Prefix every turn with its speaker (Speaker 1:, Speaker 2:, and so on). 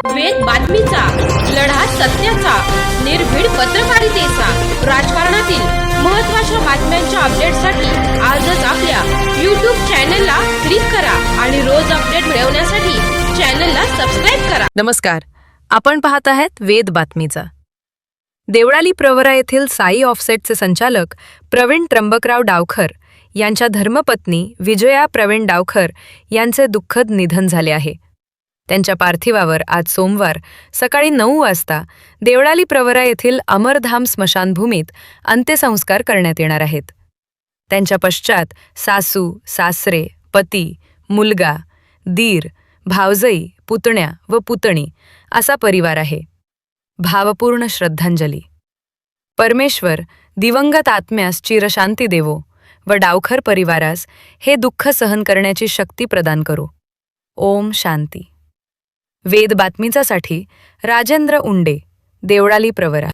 Speaker 1: वेद बातमीचा, लढा सत्याचा, निर्भीड पत्रकारितेचा, राजकारणातील महत्त्वाच्या बातम्यांच्या अपडेटसाठी आजच आपल्या YouTube चॅनलला क्लिक करा आणि रोज अपडेट मिळवण्यासाठी चॅनलला सबस्क्राइब करा.
Speaker 2: नमस्कार, आपण पाहत आहात वेद बातमीचा. देवळाली प्रवरा येथील साई ऑफसेटचे संचालक प्रवीण त्र्यंबकराव डावखर यांच्या धर्मपत्नी विजया प्रवीण डावखर यांचे दुःखद निधन झाले आहे. त्यांच्या पार्थिवावर आज सोमवार सकाळी 9 वाजता देवळाली प्रवरा येथील अमरधाम स्मशानभूमीत अंत्यसंस्कार करण्यात येणार आहेत. त्यांच्या पश्चात सासू, सासरे, पती, मुलगा, दीर, भावजई, पुतण्या व पुतणी असा परिवार आहे. भावपूर्ण श्रद्धांजली. परमेश्वर दिवंगत आत्म्यास चिरशांती देवो व डावखर परिवारास हे दुःख सहन करण्याची शक्ती प्रदान करो. ओम शांती. वेद बातमीचासाठी राजेंद्र उंडे, देवळाली प्रवरा.